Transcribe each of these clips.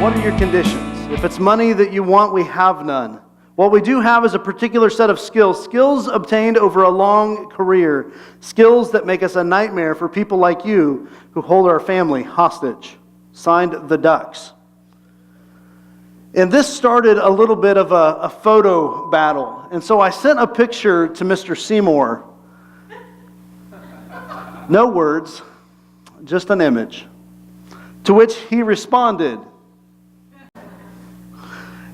What are your conditions? If it's money that you want, we have none. What we do have is a particular set of skills obtained over a long career, skills that make us a nightmare for people like you who hold our family hostage. Signed, the Ducks. And this started a little bit of a photo battle. And so I sent a picture to Mr. Seymour. No words, just an image. To which he responded.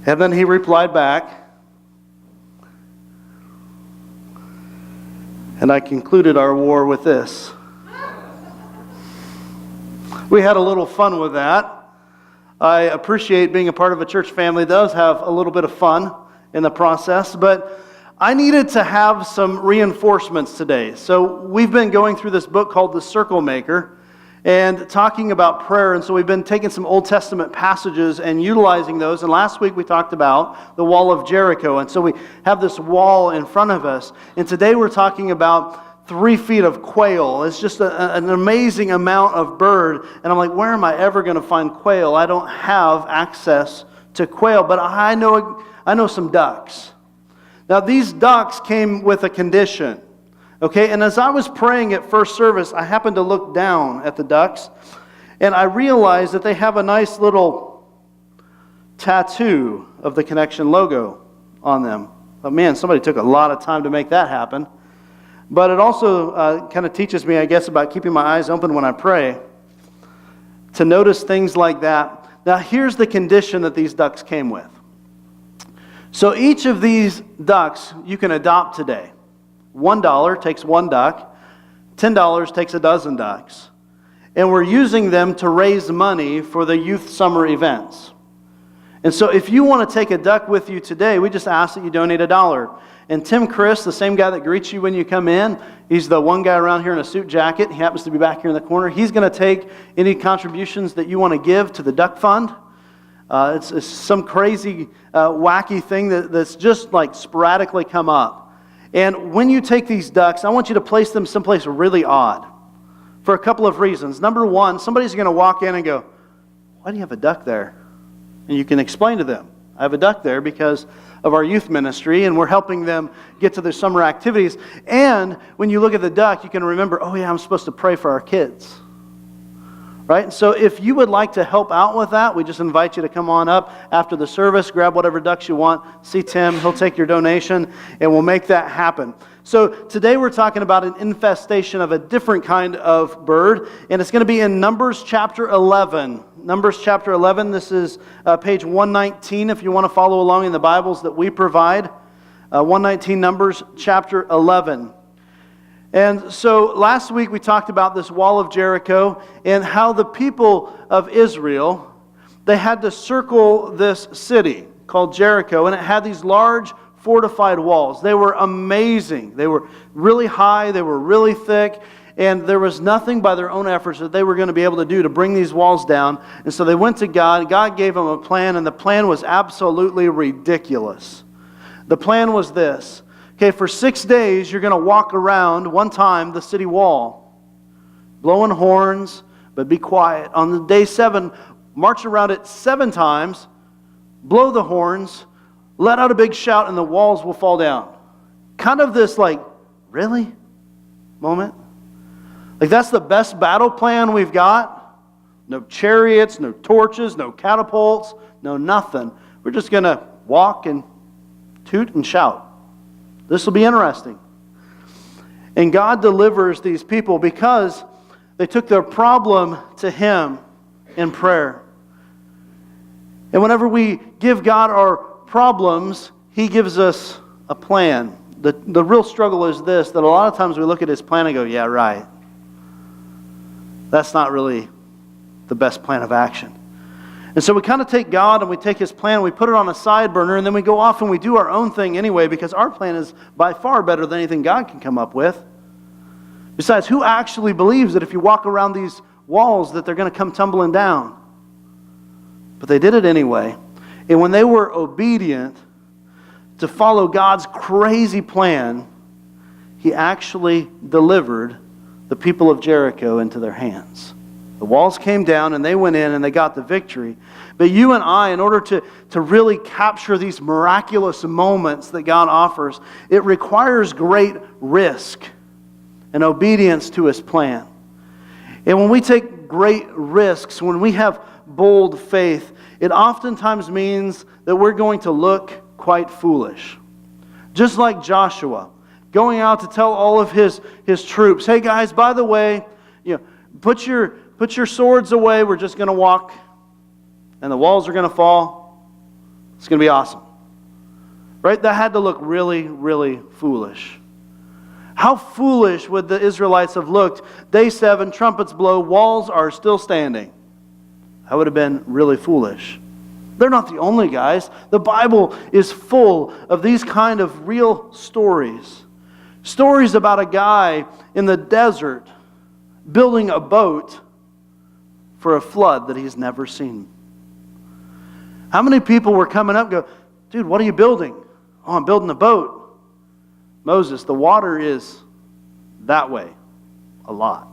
And then he replied back. And I concluded our war with this. We had a little fun with that. I appreciate being a part of a church family. It does have a little bit of fun in the process, but I needed to have some reinforcements today. So we've been going through this book called The Circle Maker and talking about prayer, and so we've been taking some Old Testament passages and utilizing those, and last week we talked about the wall of Jericho, and so we have this wall in front of us, and today we're talking about 3 feet of quail. It's just an amazing amount of bird. And I'm like, where am I ever going to find quail? I don't have access to quail, but I know some ducks. Now, these ducks came with a condition. Okay, and as I was praying at first service, I happened to look down at the ducks, and I realized that they have a nice little tattoo of the Connection logo on them. But man, somebody took a lot of time to make that happen. But it also kind of teaches me, I guess, about keeping my eyes open when I pray, to notice things like that. Now, here's the condition that these ducks came with. So each of these ducks you can adopt today. $1 takes 1 duck. $10 takes a dozen ducks. And we're using them to raise money for the youth summer events. And so if you want to take a duck with you today, we just ask that you donate $1. And Tim Chris, the same guy that greets you when you come in, he's the one guy around here in a suit jacket. He happens to be back here in the corner. He's going to take any contributions that you want to give to the Duck Fund. It's some crazy, wacky thing that's just like sporadically come up. And when you take these ducks, I want you to place them someplace really odd for a couple of reasons. Number one, somebody's going to walk in and go, why do you have a duck there? And you can explain to them, I have a duck there because of our youth ministry, and we're helping them get to their summer activities. And when you look at the duck, you can remember, oh yeah, I'm supposed to pray for our kids. Right? And so if you would like to help out with that, we just invite you to come on up after the service, grab whatever ducks you want, see Tim, he'll take your donation, and we'll make that happen. So today we're talking about an infestation of a different kind of bird, and it's going to be in Numbers chapter 11. Numbers chapter 11, this is page 119 if you want to follow along in the Bibles that we provide. 119 Numbers chapter 11. And so last week we talked about this wall of Jericho and how the people of Israel, they had to circle this city called Jericho, and it had these large fortified walls. They were amazing. They were really high, they were really thick, and there was nothing by their own efforts that they were going to be able to do to bring these walls down. And so they went to God. God gave them a plan, and the plan was absolutely ridiculous. The plan was this. Okay, for 6 days, you're going to walk around one time the city wall, blowing horns, but be quiet. On the day 7, march around it 7 times, blow the horns, let out a big shout, and the walls will fall down. Kind of this like, really? Moment. Like that's the best battle plan we've got. No chariots, no torches, no catapults, no nothing. We're just going to walk and toot and shout. This will be interesting. And God delivers these people because they took their problem to Him in prayer. And whenever we give God our problems, He gives us a plan. The real struggle is this, that a lot of times we look at His plan and go, yeah, right. That's not really the best plan of action. And so we kind of take God and we take His plan, we put it on a side burner, and then we go off and we do our own thing anyway because our plan is by far better than anything God can come up with. Besides, who actually believes that if you walk around these walls that they're going to come tumbling down? But they did it anyway. And when they were obedient to follow God's crazy plan, He actually delivered the people of Jericho into their hands. The walls came down and they went in and they got the victory. But you and I, in order to really capture these miraculous moments that God offers, it requires great risk and obedience to His plan. And when we take great risks, when we have bold faith, it oftentimes means that we're going to look quite foolish. Just like Joshua, going out to tell all of his troops, hey guys, by the way, put your swords away, we're just going to walk, and the walls are going to fall. It's going to be awesome. Right? That had to look really, really foolish. How foolish would the Israelites have looked? Day 7, trumpets blow, walls are still standing. That would have been really foolish. They're not the only guys. The Bible is full of these kind of real stories. Stories about a guy in the desert building a boat for a flood that he's never seen. How many people were coming up and go, dude, what are you building? Oh, I'm building a boat. Moses, the water is that way a lot.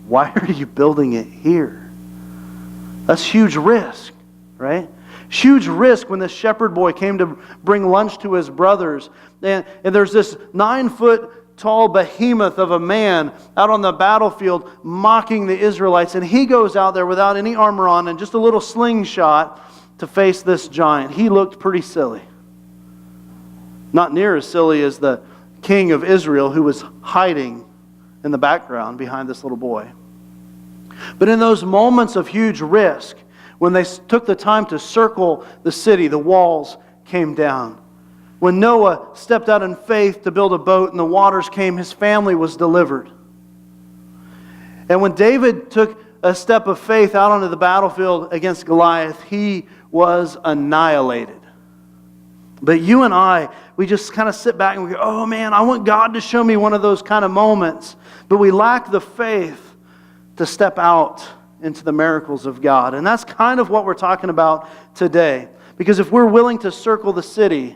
Why are you building it here? That's huge risk, right? Huge risk when this shepherd boy came to bring lunch to his brothers. And there's this 9-foot tall behemoth of a man out on the battlefield mocking the Israelites. And he goes out there without any armor on and just a little slingshot to face this giant. He looked pretty silly. Not near as silly as the king of Israel who was hiding in the background behind this little boy. But in those moments of huge risk, when they took the time to circle the city, the walls came down. When Noah stepped out in faith to build a boat and the waters came, his family was delivered. And when David took a step of faith out onto the battlefield against Goliath, he was annihilated. But you and I, we just kind of sit back and we go, oh man, I want God to show me one of those kind of moments. But we lack the faith to step out into the miracles of God. And that's kind of what we're talking about today. Because if we're willing to circle the city,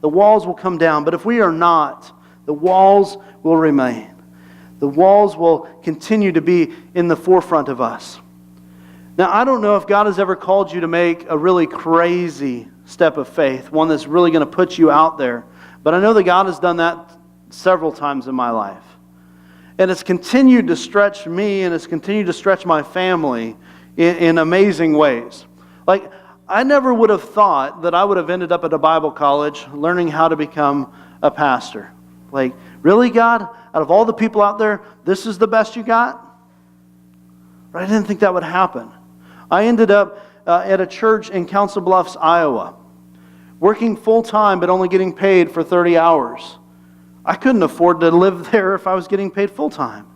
the walls will come down. But if we are not, the walls will remain. The walls will continue to be in the forefront of us. Now, I don't know if God has ever called you to make a really crazy step of faith, one that's really going to put you out there. But I know that God has done that several times in my life. And it's continued to stretch me and it's continued to stretch my family in amazing ways. Like, I never would have thought that I would have ended up at a Bible college learning how to become a pastor. Like, really, God? Out of all the people out there, this is the best you got? Right? I didn't think that would happen. I ended up at a church in Council Bluffs, Iowa, working full-time but only getting paid for 30 hours. I couldn't afford to live there if I was getting paid full-time.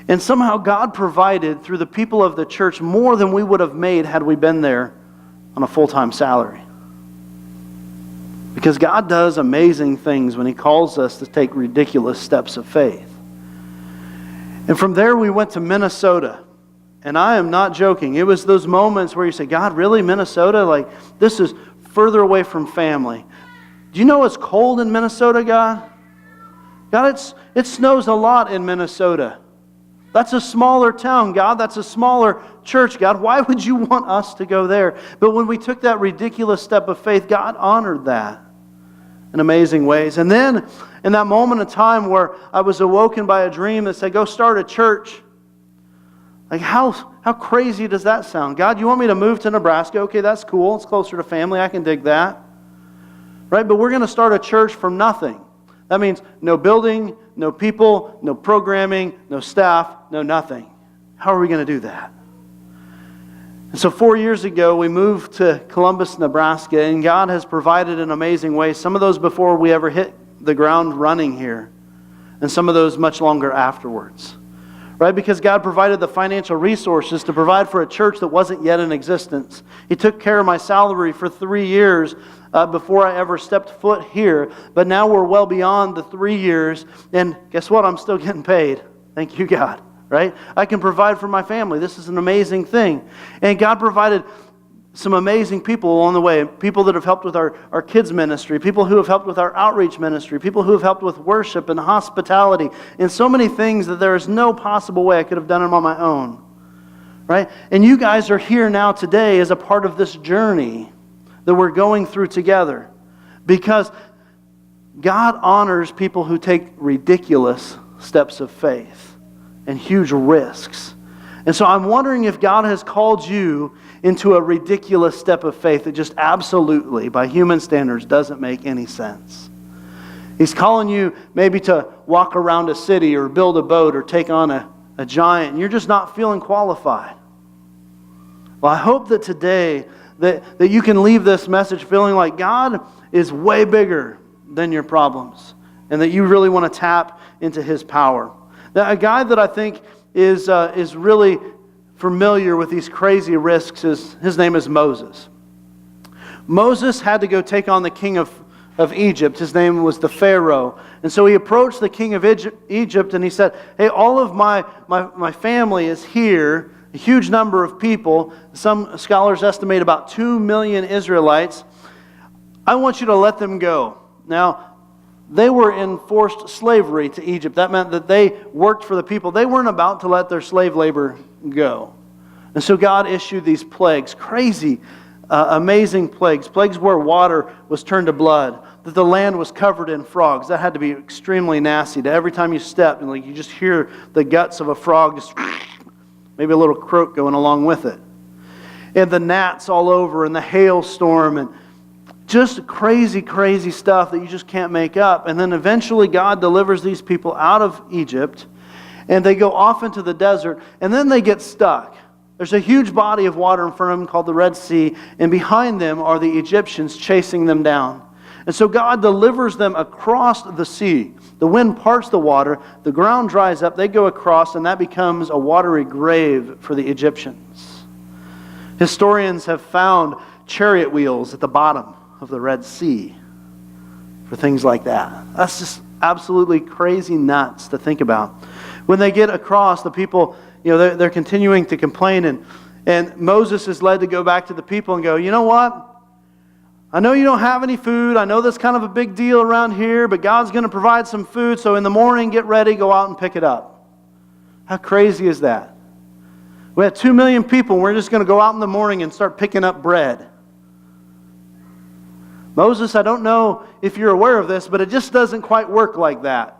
And somehow God provided through the people of the church more than we would have made had we been there on a full-time salary. Because God does amazing things when He calls us to take ridiculous steps of faith. And from there we went to Minnesota. And I am not joking. It was those moments where you say, God, really, Minnesota? Like, this is further away from family. Do you know it's cold in Minnesota, God? God, it snows a lot in Minnesota. That's a smaller town, God. That's a smaller church, God. Why would you want us to go there? But when we took that ridiculous step of faith, God honored that in amazing ways. And then, in that moment of time where I was awoken by a dream that said, go start a church. Like, how crazy does that sound? God, you want me to move to Nebraska? Okay, that's cool. It's closer to family. I can dig that. Right? But we're going to start a church from nothing. That means no building, no people, no programming, no staff, no nothing. How are we going to do that? And so 4 years ago, we moved to Columbus, Nebraska, and God has provided in amazing ways. Some of those before we ever hit the ground running here, and some of those much longer afterwards. Right? Because God provided the financial resources to provide for a church that wasn't yet in existence. He took care of my salary for 3 years before I ever stepped foot here. But now we're well beyond the 3 years. And guess what? I'm still getting paid. Thank you, God. Right? I can provide for my family. This is an amazing thing. And God provided some amazing people along the way. People that have helped with our kids ministry. People who have helped with our outreach ministry. People who have helped with worship and hospitality. And so many things that there is no possible way I could have done them on my own. right? And you guys are here now today as a part of this journey that we're going through together. Because God honors people who take ridiculous steps of faith and huge risks. And so I'm wondering if God has called you into a ridiculous step of faith that just absolutely, by human standards, doesn't make any sense. He's calling you maybe to walk around a city or build a boat or take on a giant, and you're just not feeling qualified. Well, I hope that today that you can leave this message feeling like God is way bigger than your problems and that you really want to tap into His power. Now, a guy that I think is really familiar with these crazy risks his name is Moses. Moses had to go take on the king of Egypt. His name was the Pharaoh. And so he approached the king of Egypt and he said, hey, all of my family is here, a huge number of people. Some scholars estimate about 2 million Israelites. I want you to let them go. Now, they were in forced slavery to Egypt. That meant that they worked for the people. They weren't about to let their slave labor go. And so God issued these plagues, crazy, amazing plagues. Plagues where water was turned to blood, that the land was covered in frogs. That had to be extremely nasty. That every time you stepped, and you just hear the guts of a frog, just maybe a little croak going along with it. And the gnats all over, and the hailstorm, and just crazy, crazy stuff that you just can't make up. And then eventually God delivers these people out of Egypt, and they go off into the desert, and then they get stuck. There's a huge body of water in front of them called the Red Sea, and behind them are the Egyptians chasing them down. And so God delivers them across the sea. The wind parts the water, the ground dries up, they go across, and that becomes a watery grave for the Egyptians. Historians have found chariot wheels at the bottom of the Red Sea for things like that. That's just absolutely crazy nuts to think about. When they get across, the people, they're continuing to complain, and Moses is led to go back to the people and go, you know what? I know you don't have any food. I know that's kind of a big deal around here, but God's going to provide some food, so in the morning, get ready, go out and pick it up. How crazy is that? We have 2 million people, and we're just going to go out in the morning and start picking up bread. Moses, I don't know if you're aware of this, but it just doesn't quite work like that.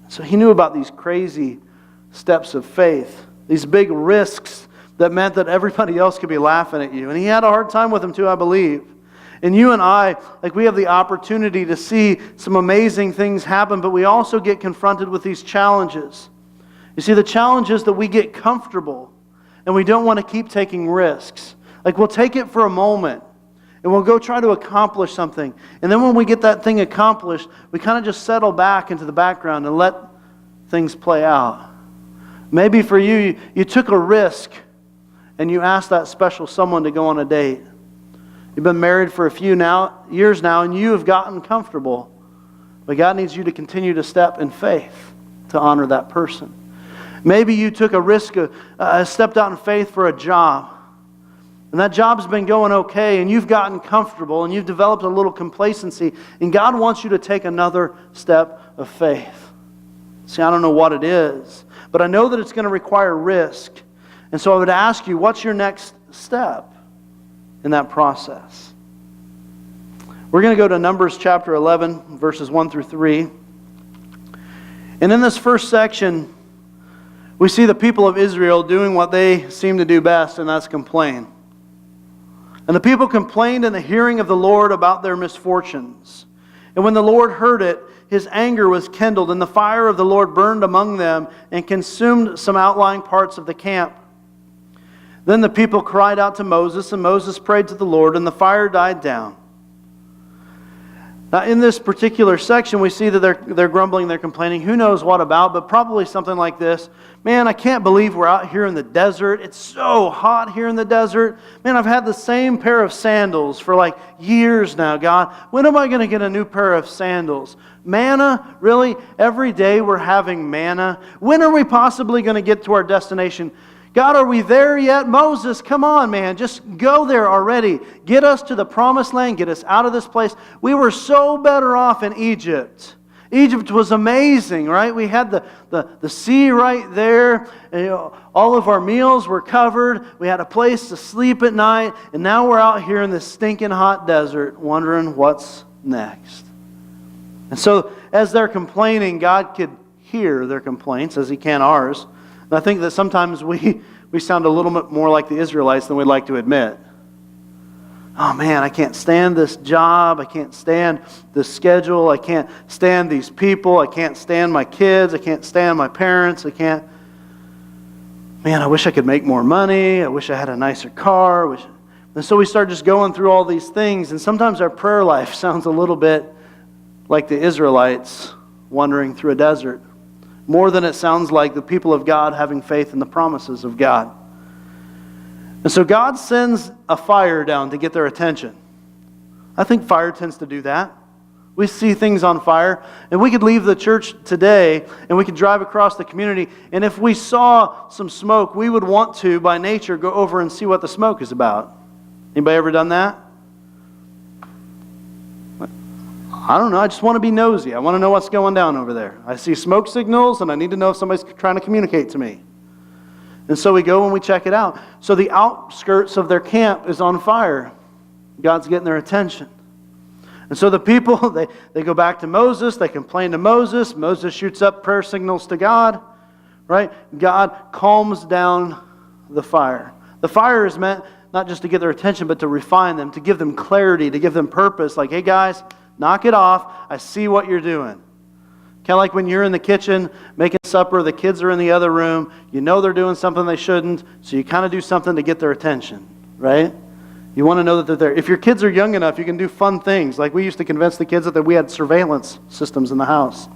So he knew about these crazy steps of faith, these big risks that meant that everybody else could be laughing at you. And he had a hard time with them too, I believe. And you and I, we have the opportunity to see some amazing things happen, but we also get confronted with these challenges. You see, the challenge is that we get comfortable and we don't want to keep taking risks. We'll take it for a moment, and we'll go try to accomplish something. And then when we get that thing accomplished, we kind of just settle back into the background and let things play out. Maybe for you, you took a risk and you asked that special someone to go on a date. You've been married for a few years now, and you have gotten comfortable. But God needs you to continue to step in faith to honor that person. Maybe you took a risk, stepped out in faith for a job. And that job's been going okay, and you've gotten comfortable, and you've developed a little complacency, and God wants you to take another step of faith. See, I don't know what it is, but I know that it's going to require risk. And so I would ask you, what's your next step in that process? We're going to go to Numbers chapter 11, verses 1 through 3. And in this first section, we see the people of Israel doing what they seem to do best, and that's complain. And the people complained in the hearing of the Lord about their misfortunes. And when the Lord heard it, His anger was kindled, and the fire of the Lord burned among them and consumed some outlying parts of the camp. Then the people cried out to Moses, and Moses prayed to the Lord, and the fire died down. Now, in this particular section, we see that they're grumbling, they're complaining. Who knows what about, but probably something like this. Man, I can't believe we're out here in the desert. It's so hot here in the desert. Man, I've had the same pair of sandals for years now, God. When am I going to get a new pair of sandals? Manna? Really? Every day we're having manna? When are we possibly going to get to our destination? God, are we there yet? Moses, come on, man. Just go there already. Get us to the promised land. Get us out of this place. We were so better off in Egypt. Egypt was amazing, right? We had the sea right there. And, all of our meals were covered. We had a place to sleep at night. And now we're out here in this stinking hot desert wondering what's next. And so as they're complaining, God could hear their complaints as He can ours. And I think that sometimes we sound a little bit more like the Israelites than we'd like to admit. Oh man, I can't stand this job. I can't stand this schedule. I can't stand these people. I can't stand my kids. I can't stand my parents. Man, I wish I could make more money. I wish I had a nicer car. And so we start just going through all these things. And sometimes our prayer life sounds a little bit like the Israelites wandering through a desert, more than it sounds like the people of God having faith in the promises of God. And so God sends a fire down to get their attention. I think fire tends to do that. We see things on fire, and we could leave the church today, and we could drive across the community, and if we saw some smoke, we would want to, by nature, go over and see what the smoke is about. Anybody ever done that? I don't know. I just want to be nosy. I want to know what's going down over there. I see smoke signals, and I need to know if somebody's trying to communicate to me. And so we go and we check it out. So the outskirts of their camp is on fire. God's getting their attention. And so the people, they go back to Moses. They complain to Moses. Moses shoots up prayer signals to God. Right? God calms down the fire. The fire is meant not just to get their attention, but to refine them, to give them clarity, to give them purpose. Like, hey guys, knock it off. I see what you're doing. Kind of like when you're in the kitchen making supper, the kids are in the other room, you know they're doing something they shouldn't, so you kind of do something to get their attention, right? You want to know that they're there. If your kids are young enough, you can do fun things. Like we used to convince the kids that we had surveillance systems in the house.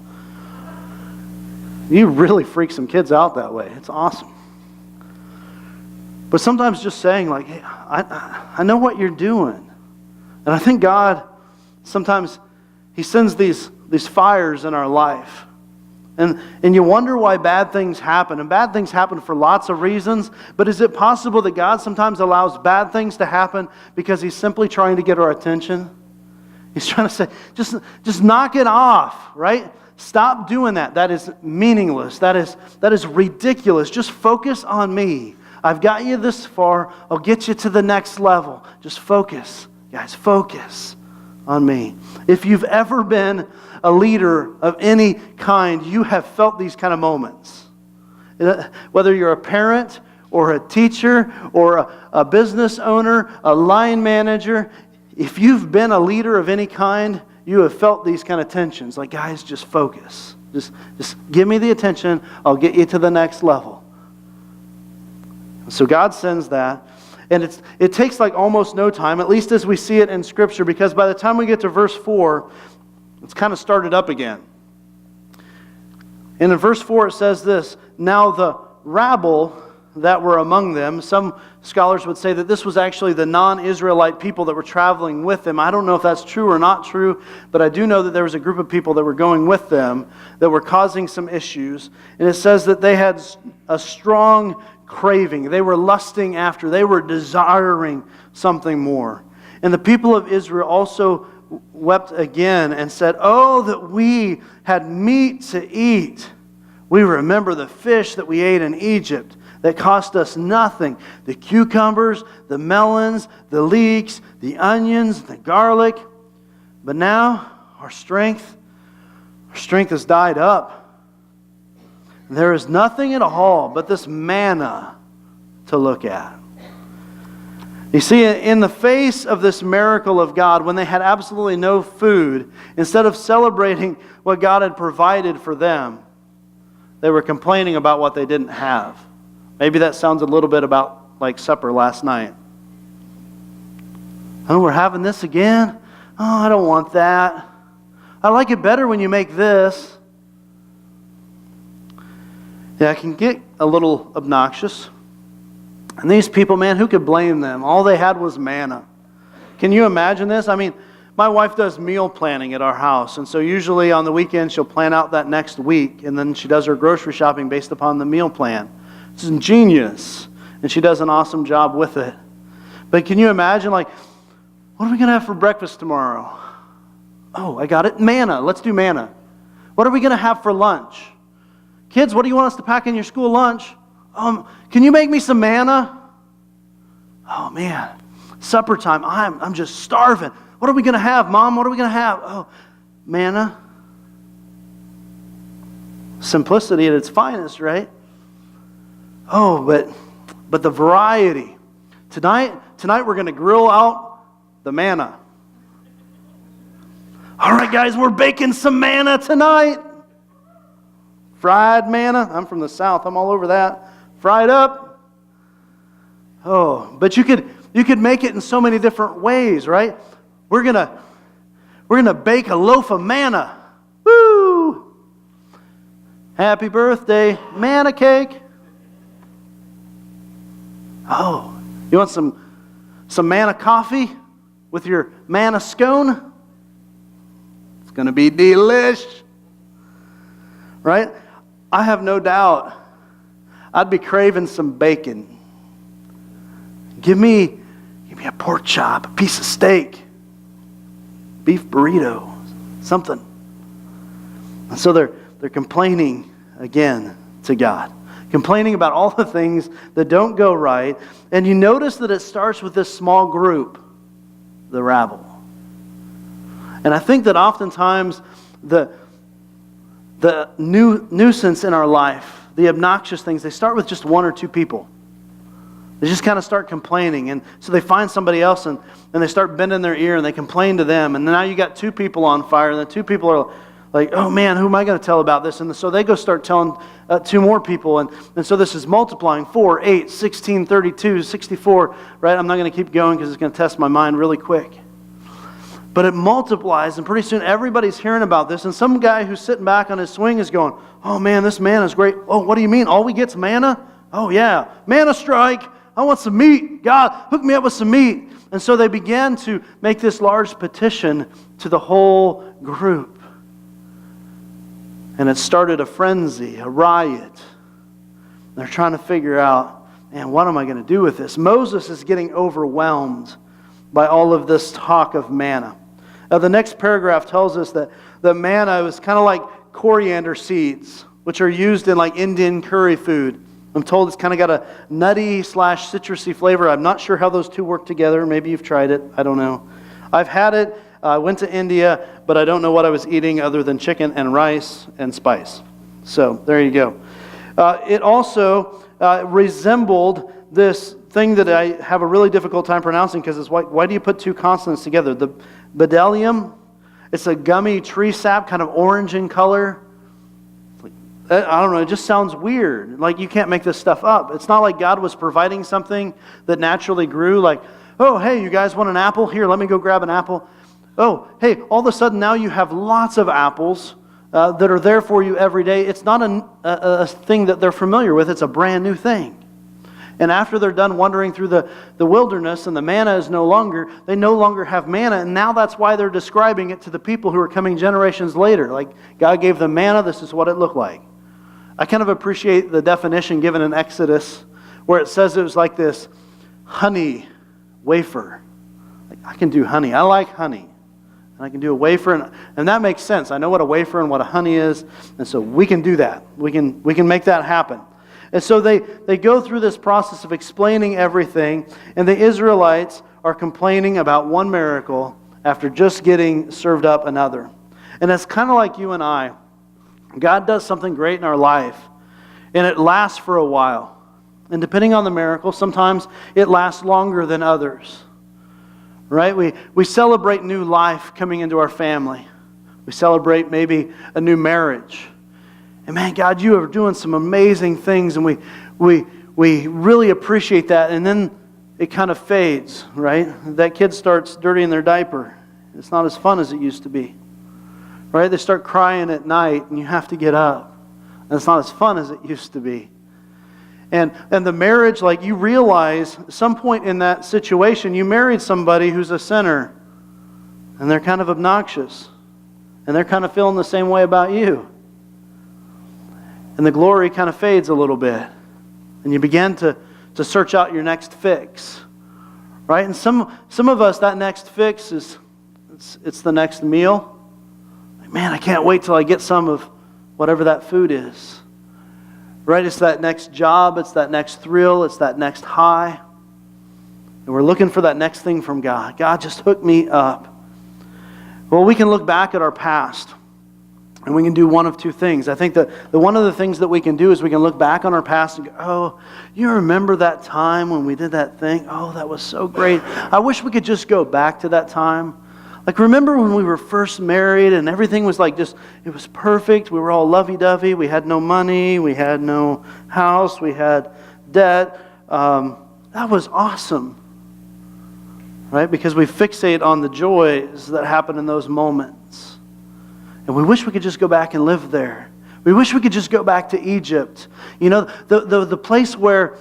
You really freak some kids out that way. It's awesome. But sometimes just saying like, hey, I know what you're doing. And I think God, sometimes He sends these fires in our life. And you wonder why bad things happen. And bad things happen for lots of reasons. But is it possible that God sometimes allows bad things to happen because He's simply trying to get our attention? He's trying to say, just knock it off, right? Stop doing that. That is meaningless. That is ridiculous. Just focus on me. I've got you this far. I'll get you to the next level. Just focus. Guys, focus on me. If you've ever been a leader of any kind, you have felt these kind of moments. Whether you're a parent or a teacher or a business owner, a line manager, if you've been a leader of any kind, you have felt these kind of tensions. Like, guys, just focus. Just give me the attention. I'll get you to the next level. So God sends that. And it takes like almost no time, at least as we see it in Scripture, because by the time we get to verse 4, it's kind of started up again. And in verse 4 it says this, now the rabble that were among them, some scholars would say that this was actually the non-Israelite people that were traveling with them. I don't know if that's true or not true, but I do know that there was a group of people that were going with them that were causing some issues. And it says that they had a strong craving. They were lusting after. They were desiring something more. And the people of Israel also wept again and said, oh, that we had meat to eat. We remember the fish that we ate in Egypt that cost us nothing. The cucumbers, the melons, the leeks, the onions, the garlic. But now our strength has died up. There is nothing at all but this manna to look at. You see, in the face of this miracle of God, when they had absolutely no food, instead of celebrating what God had provided for them, they were complaining about what they didn't have. Maybe that sounds a little bit about like supper last night. Oh, we're having this again? Oh, I don't want that. I like it better when you make this. Yeah, it can get a little obnoxious. And these people, man, who could blame them? All they had was manna. Can you imagine this? I mean, my wife does meal planning at our house. And so usually on the weekend, she'll plan out that next week. And then she does her grocery shopping based upon the meal plan. It's ingenious. And she does an awesome job with it. But can you imagine, like, what are we going to have for breakfast tomorrow? Oh, I got it. Manna. Let's do manna. What are we going to have for lunch? Kids, what do you want us to pack in your school lunch? Can you make me some manna? Oh, man. Supper time. I'm just starving. What are we going to have, Mom? What are we going to have? Oh, manna. Simplicity at its finest, right? Oh, but the variety. Tonight we're going to grill out the manna. All right, guys, we're baking some manna tonight. Fried manna. I'm from the South. I'm all over that. Fried up. Oh, but you could make it in so many different ways, right? We're gonna bake a loaf of manna. Woo! Happy birthday, manna cake. Oh, you want some manna coffee with your manna scone? It's going to be delish. Right? I have no doubt I'd be craving some bacon. Give me a pork chop, a piece of steak, beef burrito, something. And so they're complaining again to God. Complaining about all the things that don't go right. And you notice that it starts with this small group, the rabble. And I think that oftentimes the nuisance in our life, the obnoxious things, they start with just one or two people. They just kind of start complaining. And so they find somebody else and they start bending their ear and they complain to them. And now you got two people on fire and the two people are like, oh man, who am I going to tell about this? And so they go start telling two more people. And so this is multiplying 4, 8, 16, 32, 64, right? I'm not going to keep going because it's going to test my mind really quick. But it multiplies and pretty soon everybody's hearing about this. And some guy who's sitting back on his swing is going, oh man, this manna is great. Oh, what do you mean? All we get's manna? Oh yeah, manna strike. I want some meat. God, hook me up with some meat. And so they began to make this large petition to the whole group. And it started a frenzy, a riot. They're trying to figure out, man, what am I going to do with this? Moses is getting overwhelmed by all of this talk of manna. Now, the next paragraph tells us that the manna was kind of like coriander seeds, which are used in like Indian curry food. I'm told it's kind of got a nutty / citrusy flavor. I'm not sure how those two work together. Maybe you've tried it. I don't know. I've had it. I went to India, but I don't know what I was eating other than chicken and rice and spice. So there you go. It also resembled this thing that I have a really difficult time pronouncing because it's why do you put two consonants together? The bdellium, it's a gummy tree sap, kind of orange in color. I don't know, it just sounds weird. Like you can't make this stuff up. It's not like God was providing something that naturally grew, like, oh, hey, you guys want an apple? Here, let me go grab an apple. Oh, hey, all of a sudden now you have lots of apples that are there for you every day. It's not a thing that they're familiar with. It's a brand new thing. And after they're done wandering through the wilderness and the manna is they no longer have manna. And now that's why they're describing it to the people who are coming generations later. Like, God gave them manna, this is what it looked like. I kind of appreciate the definition given in Exodus where it says it was like this honey wafer. Like, I can do honey. I like honey. And I can do a wafer, and that makes sense. I know what a wafer and what a honey is, and so we can do that. We can make that happen. And so they go through this process of explaining everything, and the Israelites are complaining about one miracle after just getting served up another. And it's kind of like you and I. God does something great in our life, and it lasts for a while. And depending on the miracle, sometimes it lasts longer than others. Right? We celebrate new life coming into our family. We celebrate maybe a new marriage. And man, God, you are doing some amazing things, and we really appreciate that. And then it kind of fades, right? That kid starts dirtying their diaper. It's not as fun as it used to be. Right? They start crying at night, and you have to get up. And it's not as fun as it used to be. And the marriage, like you realize at some point in that situation, you married somebody who's a sinner, and they're kind of obnoxious, and they're kind of feeling the same way about you. And the glory kind of fades a little bit, and you begin to search out your next fix, right? And some of us, that next fix is it's the next meal. Man, I can't wait till I get some of whatever that food is. Right? It's that next job, it's that next thrill, it's that next high. And we're looking for that next thing from God. God, just hook me up. Well, we can look back at our past, and we can do one of two things. I think that one of the things that we can do is we can look back on our past and go, oh, you remember that time when we did that thing? Oh, that was so great. I wish we could just go back to that time. Like, remember when we were first married and everything was like just, it was perfect. We were all lovey-dovey. We had no money. We had no house. We had debt. That was awesome. Right? Because we fixate on the joys that happen in those moments. And we wish we could just go back and live there. We wish we could just go back to Egypt. You know, the place where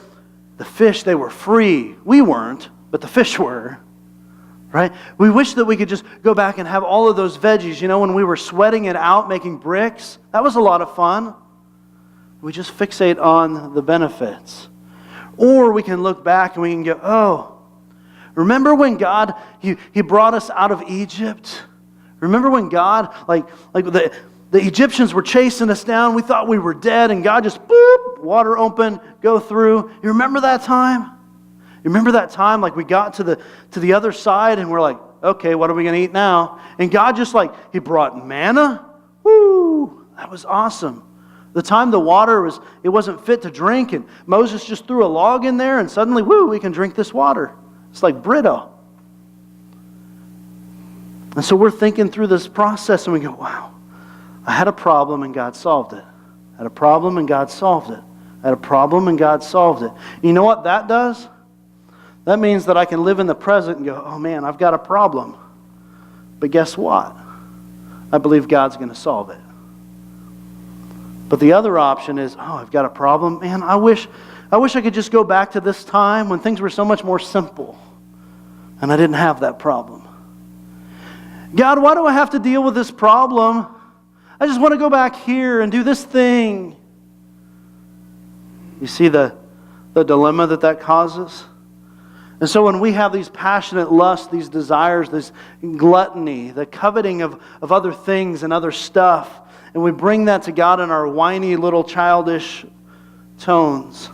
the fish, they were free. We weren't, but the fish were. Right? We wish that we could just go back and have all of those veggies. You know, when we were sweating it out, making bricks, that was a lot of fun. We just fixate on the benefits. Or we can look back and we can go, oh, remember when God, He brought us out of Egypt? Remember when God, like the Egyptians were chasing us down, we thought we were dead, and God just, boop, water open, go through. You remember that time? You remember that time, like we got to the other side and we're like, okay, what are we going to eat now? And God just He brought manna. Woo! That was awesome. The time the water it wasn't fit to drink, and Moses just threw a log in there and suddenly, woo, we can drink this water. It's like Brita. And so we're thinking through this process and we go, wow, I had a problem and God solved it. I had a problem and God solved it. I had a problem and God solved it. You know what that does? That means that I can live in the present and go, oh man, I've got a problem. But guess what? I believe God's going to solve it. But the other option is, oh, I've got a problem. Man, I wish I could just go back to this time when things were so much more simple and I didn't have that problem. God, why do I have to deal with this problem? I just want to go back here and do this thing. You see the dilemma that causes? And so when we have these passionate lusts, these desires, this gluttony, the coveting of other things and other stuff, and we bring that to God in our whiny little childish tones,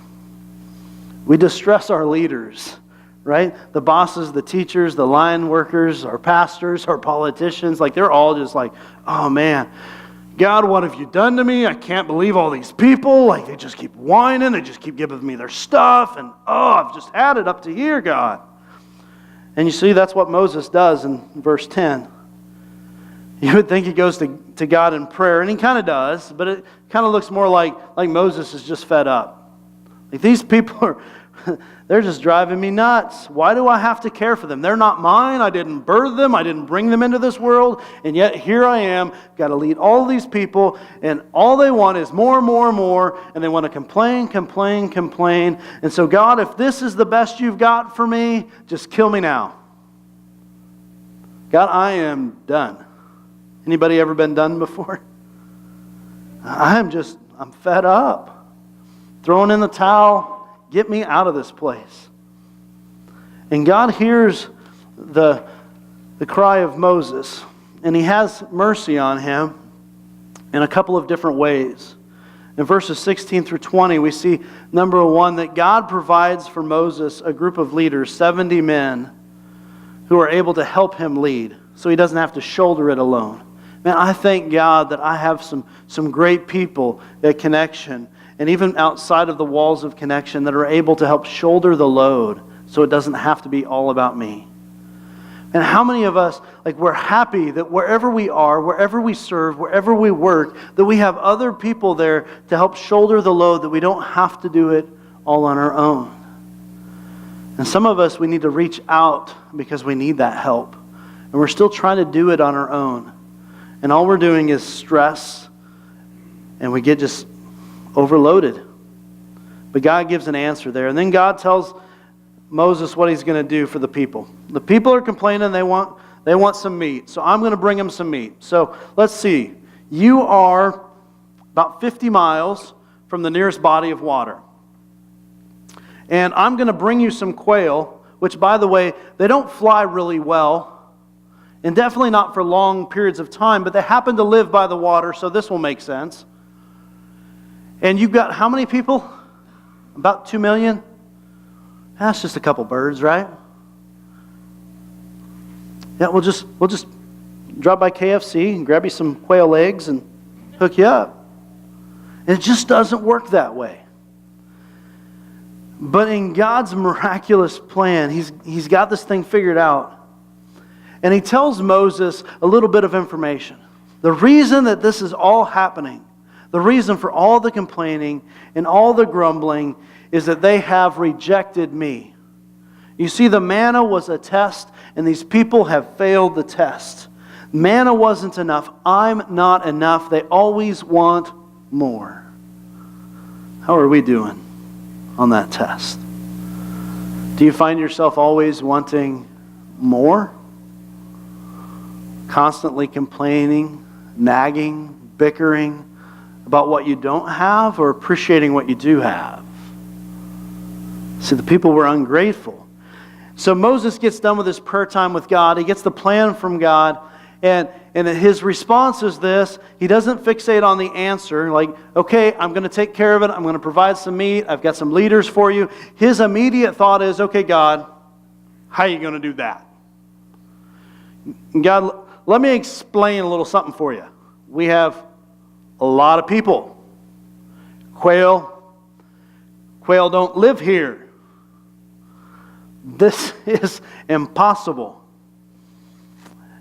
we distress our leaders, right? The bosses, the teachers, the line workers, our pastors, our politicians, like they're all just like, oh man, God, what have you done to me? I can't believe all these people. Like, they just keep whining. They just keep giving me their stuff. And, oh, I've just had it up to here, God. And you see, that's what Moses does in verse 10. You would think he goes to God in prayer, and he kind of does, but it kind of looks more like Moses is just fed up. Like, these people they're just driving me nuts. Why do I have to care for them? They're not mine. I didn't birth them. I didn't bring them into this world. And yet here I am, got to lead all these people, and all they want is more, more, more, and they want to complain, complain, complain. And so, God, if this is the best you've got for me, just kill me now. God, I am done. Anybody ever been done before? I'm fed up. Throwing in the towel. Get me out of this place. And God hears the cry of Moses, and He has mercy on him in a couple of different ways. In verses 16 through 20, we see, number one, that God provides for Moses a group of leaders, 70 men, who are able to help him lead, so he doesn't have to shoulder it alone. Man, I thank God that I have some great people at Connection, and even outside of the walls of Connection, that are able to help shoulder the load so it doesn't have to be all about me. And how many of us, we're happy that wherever we are, wherever we serve, wherever we work, that we have other people there to help shoulder the load, that we don't have to do it all on our own. And some of us, we need to reach out because we need that help. And we're still trying to do it on our own. And all we're doing is stress, and we get just overloaded. But God gives an answer there. And then God tells Moses what He's going to do for the people. The people are complaining they want some meat. So I'm going to bring them some meat. So let's see. You are about 50 miles from the nearest body of water. And I'm going to bring you some quail, which, by the way, they don't fly really well. And definitely not for long periods of time, but they happen to live by the water, so this will make sense. And you've got how many people? About 2 million? That's just a couple birds, right? Yeah, we'll just drop by KFC and grab you some quail eggs and hook you up. And it just doesn't work that way. But in God's miraculous plan, He's got this thing figured out. And He tells Moses a little bit of information. The reason that this is all happening, the reason for all the complaining and all the grumbling, is that they have rejected me. You see, the manna was a test, and these people have failed the test. Manna wasn't enough. I'm not enough. They always want more. How are we doing on that test? Do you find yourself always wanting more? Constantly complaining, nagging, bickering about what you don't have, or appreciating what you do have? See, the people were ungrateful. So Moses gets done with his prayer time with God. He gets the plan from God. And his response is this. He doesn't fixate on the answer. Like, okay, I'm going to take care of it. I'm going to provide some meat. I've got some leaders for you. His immediate thought is, okay, God, how are you going to do that? God, let me explain a little something for you. We have a lot of people. Quail don't live here. This is impossible.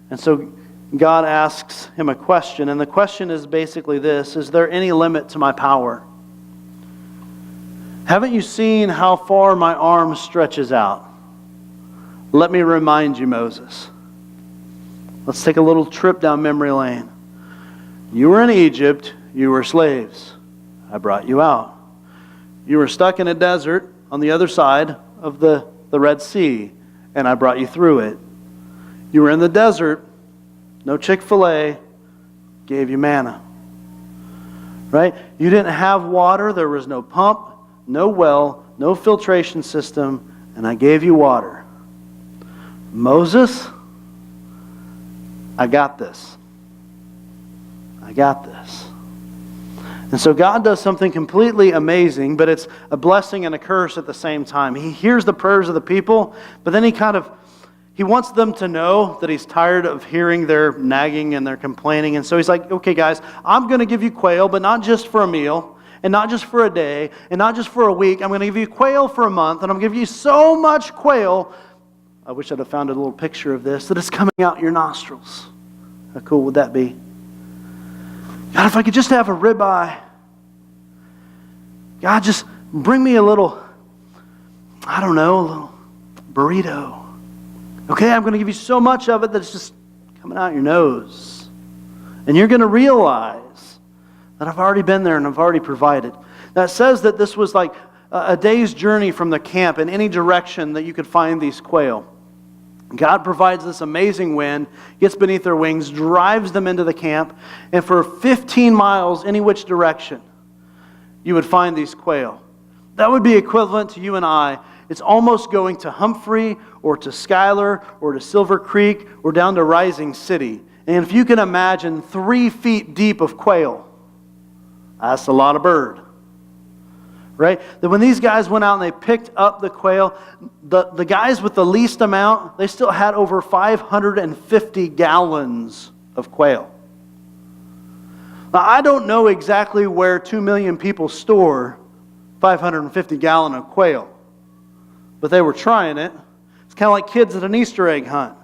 And so God asks him a question, and the question is basically this: is there any limit to my power? Haven't you seen how far my arm stretches out? Let me remind you, Moses. Let's take a little trip down memory lane. You were in Egypt, you were slaves. I brought you out. You were stuck in a desert on the other side of the Red Sea, and I brought you through it. You were in the desert, no Chick-fil-A, gave you manna. Right? You didn't have water, there was no pump, no well, no filtration system, and I gave you water. Moses, I got this. I got this. And so God does something completely amazing, but it's a blessing and a curse at the same time. He hears the prayers of the people, but then he wants them to know that he's tired of hearing their nagging and their complaining. And so he's like, okay, guys, I'm going to give you quail, but not just for a meal, and not just for a day, and not just for a week. I'm going to give you quail for a month, and I'm going to give you so much quail. I wish I'd have found a little picture of this, that it's coming out your nostrils. How cool would that be? God, if I could just have a ribeye. God, just bring me a little burrito. Okay, I'm going to give you so much of it that it's just coming out your nose. And you're going to realize that I've already been there and I've already provided. Now it says that this was like a day's journey from the camp in any direction that you could find these quail. God provides this amazing wind, gets beneath their wings, drives them into the camp, and for 15 miles, any which direction, you would find these quail. That would be equivalent to you and I. It's almost going to Humphrey or to Schuyler or to Silver Creek or down to Rising City. And if you can imagine 3 feet deep of quail, that's a lot of bird. Right? That when these guys went out and they picked up the quail, the guys with the least amount, they still had over 550 gallons of quail. Now, I don't know exactly where 2 million people store 550 gallon of quail, but they were trying it. It's kind of like kids at an Easter egg hunt.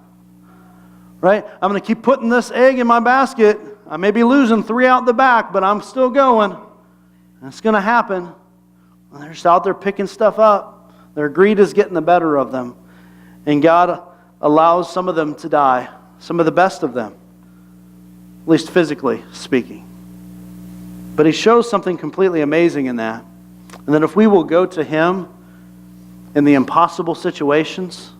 Right? I'm going to keep putting this egg in my basket. I may be losing 3 out the back, but I'm still going. And it's going to happen. And they're just out there picking stuff up. Their greed is getting the better of them. And God allows some of them to die. Some of the best of them. At least physically speaking. But He shows something completely amazing in that. And that if we will go to Him in the impossible situations,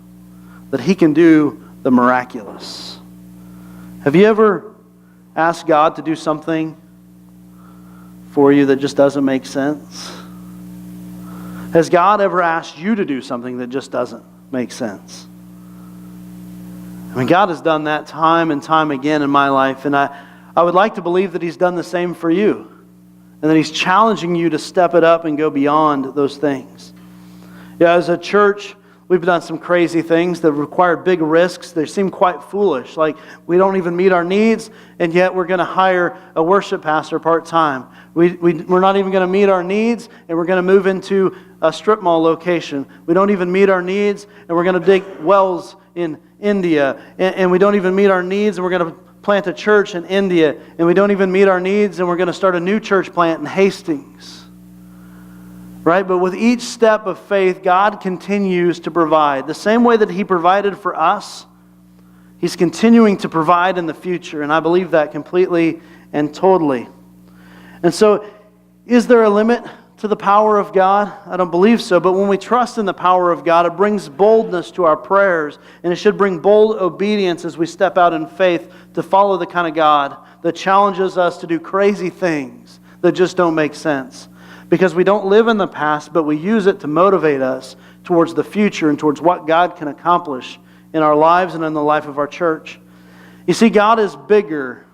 that He can do the miraculous. Have you ever asked God to do something for you that just doesn't make sense? Has God ever asked you to do something that just doesn't make sense? I mean, God has done that time and time again in my life, and I would like to believe that He's done the same for you, and that He's challenging you to step it up and go beyond those things. Yeah, as a church, we've done some crazy things that require big risks. They seem quite foolish. Like, we don't even meet our needs, and yet we're going to hire a worship pastor part-time. We're not even going to meet our needs, and we're going to move into a strip mall location. We don't even meet our needs, and we're going to dig wells in India. And we don't even meet our needs, and we're going to plant a church in India. And we don't even meet our needs, and we're going to start a new church plant in Hastings. Right? But with each step of faith, God continues to provide. The same way that He provided for us, He's continuing to provide in the future. And I believe that completely and totally. And so, is there a limit to the power of God? I don't believe so. But when we trust in the power of God, it brings boldness to our prayers. And it should bring bold obedience as we step out in faith to follow the kind of God that challenges us to do crazy things that just don't make sense. Because we don't live in the past, but we use it to motivate us towards the future and towards what God can accomplish in our lives and in the life of our church. You see, God is bigger.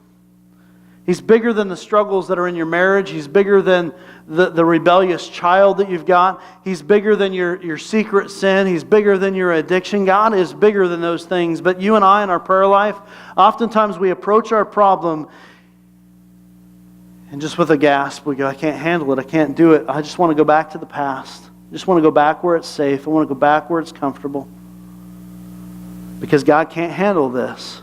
He's bigger than the struggles that are in your marriage. He's bigger than the rebellious child that you've got. He's bigger than your secret sin. He's bigger than your addiction. God is bigger than those things. But you and I in our prayer life, oftentimes we approach our problem and just with a gasp, we go, I can't handle it. I can't do it. I just want to go back to the past. I just want to go back where it's safe. I want to go back where it's comfortable. Because God can't handle this.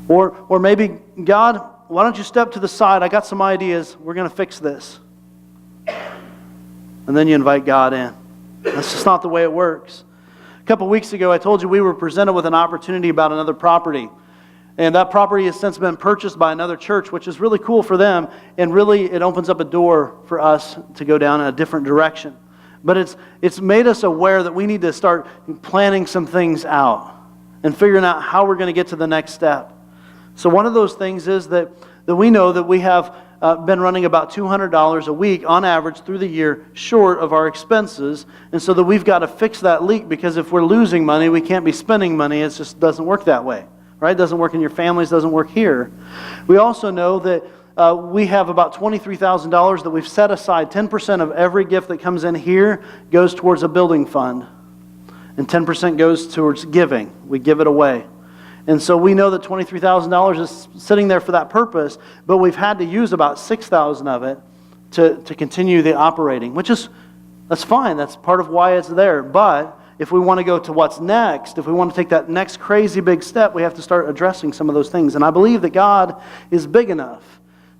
Or maybe, God, why don't you step to the side? I got some ideas. We're going to fix this. And then you invite God in. That's just not the way it works. A couple weeks ago, I told you we were presented with an opportunity about another property. And that property has since been purchased by another church, which is really cool for them. And really, it opens up a door for us to go down in a different direction. But it's made us aware that we need to start planning some things out and figuring out how we're going to get to the next step. So one of those things is that we know that we have been running about $200 a week on average through the year short of our expenses. And so that we've got to fix that leak, because if we're losing money, we can't be spending money. It just doesn't work that way. Right? It doesn't work in your families, doesn't work here. We also know that we have about $23,000 that we've set aside. 10% of every gift that comes in here goes towards a building fund. And 10% goes towards giving. We give it away. And so we know that $23,000 is sitting there for that purpose, but we've had to use about $6,000 of it to continue the operating, that's fine. That's part of why it's there. But if we want to go to what's next, if we want to take that next crazy big step, we have to start addressing some of those things. And I believe that God is big enough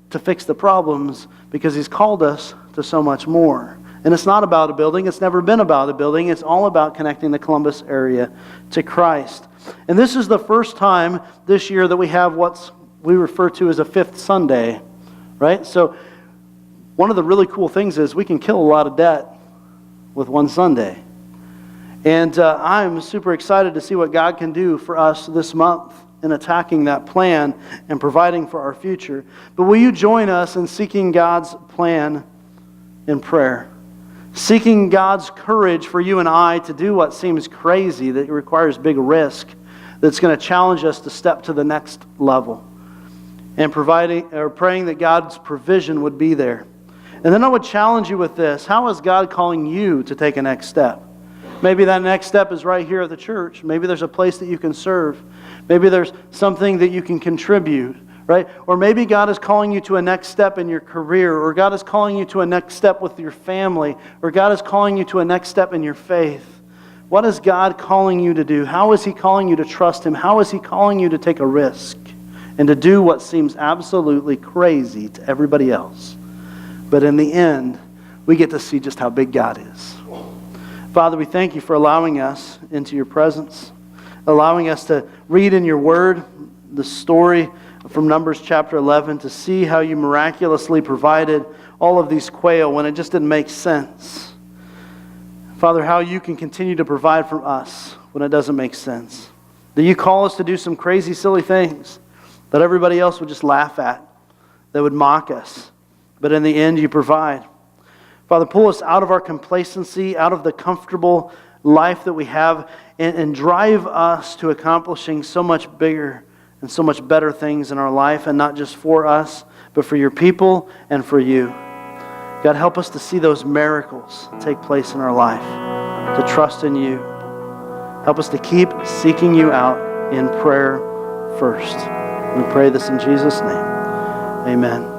to fix the problems because He's called us to so much more. And it's not about a building. It's never been about a building. It's all about connecting the Columbus area to Christ. And this is the first time this year that we have what we refer to as a fifth Sunday, right? So one of the really cool things is we can kill a lot of debt with one Sunday. And I'm super excited to see what God can do for us this month in attacking that plan and providing for our future. But will you join us in seeking God's plan in prayer? Seeking God's courage for you and I to do what seems crazy, that requires big risk, that's going to challenge us to step to the next level. And praying that God's provision would be there. And then I would challenge you with this. How is God calling you to take a next step? Maybe that next step is right here at the church. Maybe there's a place that you can serve. Maybe there's something that you can contribute, right? Or maybe God is calling you to a next step in your career, or God is calling you to a next step with your family, or God is calling you to a next step in your faith. What is God calling you to do? How is He calling you to trust Him? How is He calling you to take a risk and to do what seems absolutely crazy to everybody else? But in the end, we get to see just how big God is. Father, we thank You for allowing us into Your presence, allowing us to read in Your Word the story from Numbers chapter 11, to see how You miraculously provided all of these quail when it just didn't make sense. Father, how You can continue to provide for us when it doesn't make sense. That You call us to do some crazy, silly things that everybody else would just laugh at, that would mock us. But in the end, You provide. Father, pull us out of our complacency, out of the comfortable life that we have and drive us to accomplishing so much bigger and so much better things in our life, and not just for us, but for your people and for you. God, help us to see those miracles take place in our life, to trust in you. Help us to keep seeking you out in prayer first. We pray this in Jesus' name. Amen.